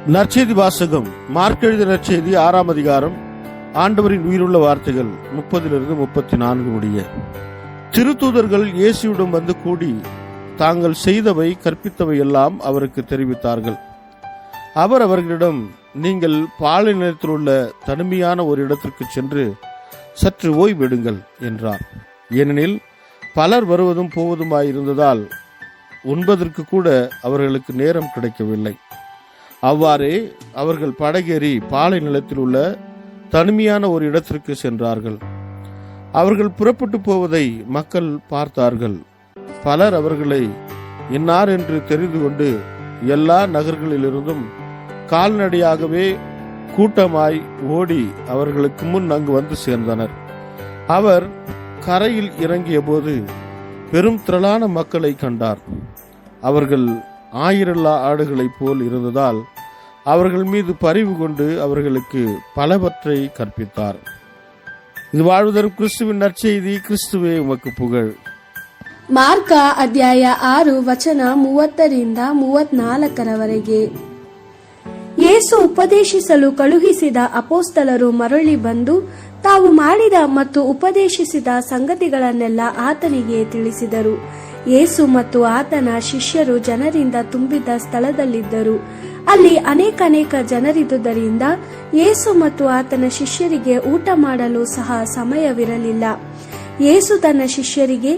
நற்செய்தி வாசகம். மார்க் எழுதிய நற்செய்தி 6ஆம் அதிகாரம். ஆண்டவரின் உயிருள்ள வார்த்தைகள் 30-34 முடிய. திருத்தூதர்கள் இயேசுவிடம் வந்து கூடி தாங்கள் செய்தவை கற்பித்தவை எல்லாம் அவருக்கு தெரிவித்தார்கள். அவர் அவர்களிடம், நீங்கள் பாலை நிலத்தில் உள்ள தனிமையான ஒரு இடத்திற்கு சென்று சற்று ஓய்வெடுங்கள் என்றார். ஏனெனில் பலர் வருவதும் போவதுமாயிருந்ததால் உண்பதற்கு கூட அவர்களுக்கு நேரம் கிடைக்கவில்லை. அவ்வாறே அவர்கள் படகேறி பாலை நிலத்தில் உள்ள தனிமையான ஒரு இடத்திற்கு சென்றார்கள். அவர்கள் புறப்பட்டு போவதை மக்கள் பார்த்தார்கள். பலர் அவர்களை இன்னார் என்று தெரிந்து கொண்டு எல்லா நகர்களிலிருந்தும் கால்நடையாகவே கூட்டமாய் ஓடி அவர்களுக்கு முன் அங்கு வந்து சேர்ந்தனர். அவர் கரையில் இறங்கிய போது பெரும் திரளான மக்களை கண்டார். அவர்கள் ஆயிரல்லா ஆடுகளைப் போல் இருந்ததால் அவர்கள் மீது பரிவு கொண்டு அவர்களுக்கு பலவற்றை கற்பித்தார். இது வாழ்வுதரும் கிறிஸ்துவின் நற்செய்தி. கிறிஸ்துவே உமக்கு புகழ். ಮಾರ್ಕ ಅಧ್ಯಾಯ 6 ವಚನ 30-34 ಯೇಸು ಉಪದೇಶಿಸಲು ಕಳುಹಿಸಿದ ಅಪೋಸ್ತಲರು ಮರಳಿ ಬಂದು ತಾವು ಮಾಡಿದ ಮತ್ತು ಉಪದೇಶಿಸಿದ ಸಂಗತಿಗಳನ್ನೆಲ್ಲ ಆತನಿಗೆ ತಿಳಿಸಿದರು. ಯೇಸು ಮತ್ತು ಆತನ ಶಿಷ್ಯರು ಜನರಿಂದ ತುಂಬಿದ್ದ ಸ್ಥಳದಲ್ಲಿದ್ದರು. ಅಲ್ಲಿ ಅನೇಕ ಜನರಿದ್ದುದರಿಂದ ಯೇಸು ಮತ್ತು ಆತನ ಶಿಷ್ಯರಿಗೆ ಊಟ ಮಾಡಲು ಸಹ ಸಮಯವಿರಲಿಲ್ಲ. ಯೇಸು ತನ್ನ ಶಿಷ್ಯರಿಗೆ,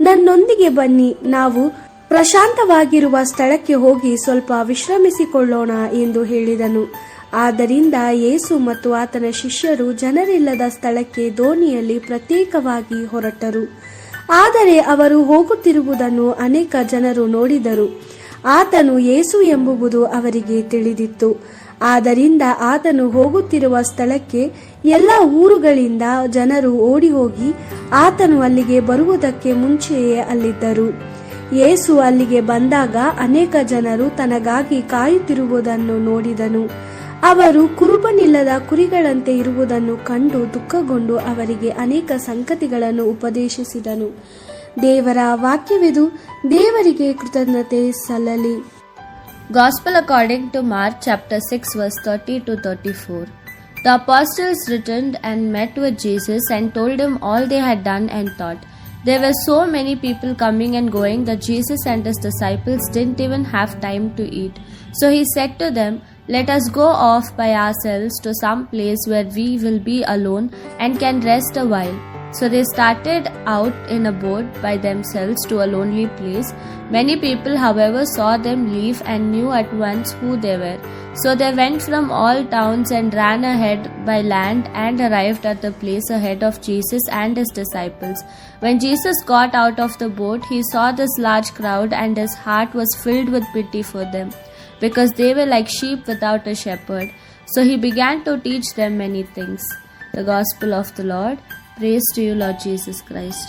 ನನ್ನೊಂದಿಗೆ ಬನ್ನಿ, ನಾವು ಪ್ರಶಾಂತವಾಗಿರುವ ಸ್ಥಳಕ್ಕೆ ಹೋಗಿ ಸ್ವಲ್ಪ ವಿಶ್ರಮಿಸಿಕೊಳ್ಳೋಣ ಎಂದು ಹೇಳಿದನು. ಆದ್ದರಿಂದ ಯೇಸು ಮತ್ತು ಆತನ ಶಿಷ್ಯರು ಜನರಿಲ್ಲದ ಸ್ಥಳಕ್ಕೆ ದೋಣಿಯಲ್ಲಿ ಪ್ರತ್ಯೇಕವಾಗಿ ಹೊರಟರು. ಆದರೆ ಅವರು ಹೋಗುತ್ತಿರುವುದನ್ನು ಅನೇಕ ಜನರು ನೋಡಿದರು. ಆತನು ಯೇಸು ಎಂಬುದು ಅವರಿಗೆ ತಿಳಿದಿತ್ತು. ಆದ್ದರಿಂದ ಆತನು ಹೋಗುತ್ತಿರುವ ಸ್ಥಳಕ್ಕೆ ಎಲ್ಲ ಊರುಗಳಿಂದ ಜನರು ಓಡಿ ಹೋಗಿ ಆತನು ಅಲ್ಲಿಗೆ ಬರುವುದಕ್ಕೆ ಮುಂಚೆಯೇ ಅಲ್ಲಿದ್ದರು. ಯೇಸು ಅಲ್ಲಿಗೆ ಬಂದಾಗ ಅನೇಕ ಜನರು ತನಗಾಗಿ ಕಾಯುತ್ತಿರುವುದನ್ನು ನೋಡಿದನು. ಅವರು ಕುರುಬನಿಲ್ಲದ ಕುರಿಗಳಂತೆ ಇರುವುದನ್ನು ಕಂಡು ದುಃಖಗೊಂಡು ಅವರಿಗೆ ಅನೇಕ ಸಂಗತಿಗಳನ್ನು ಉಪದೇಶಿಸಿದನು. ದೇವರ ವಾಕ್ಯವಿದು. ದೇವರಿಗೆ ಕೃತಜ್ಞತೆ ಸಲ್ಲಲಿ. Gospel according to Mark chapter 6 verse 30-34. The apostles returned and met with Jesus and told him all they had done and taught. There were so many people coming and going that Jesus and his disciples didn't even have time to eat. So he said to them, "Let us go off by ourselves to some place where we will be alone and can rest a while." So they started out in a boat by themselves to a lonely place. Many people, however, saw them leave and knew at once who they were. So they went from all towns and ran ahead by land and arrived at the place ahead of Jesus and his disciples. When Jesus got out of the boat, he saw this large crowd, and his heart was filled with pity for them, because they were like sheep without a shepherd. So he began to teach them many things. The Gospel of the Lord. Praise to you, Lord Jesus Christ.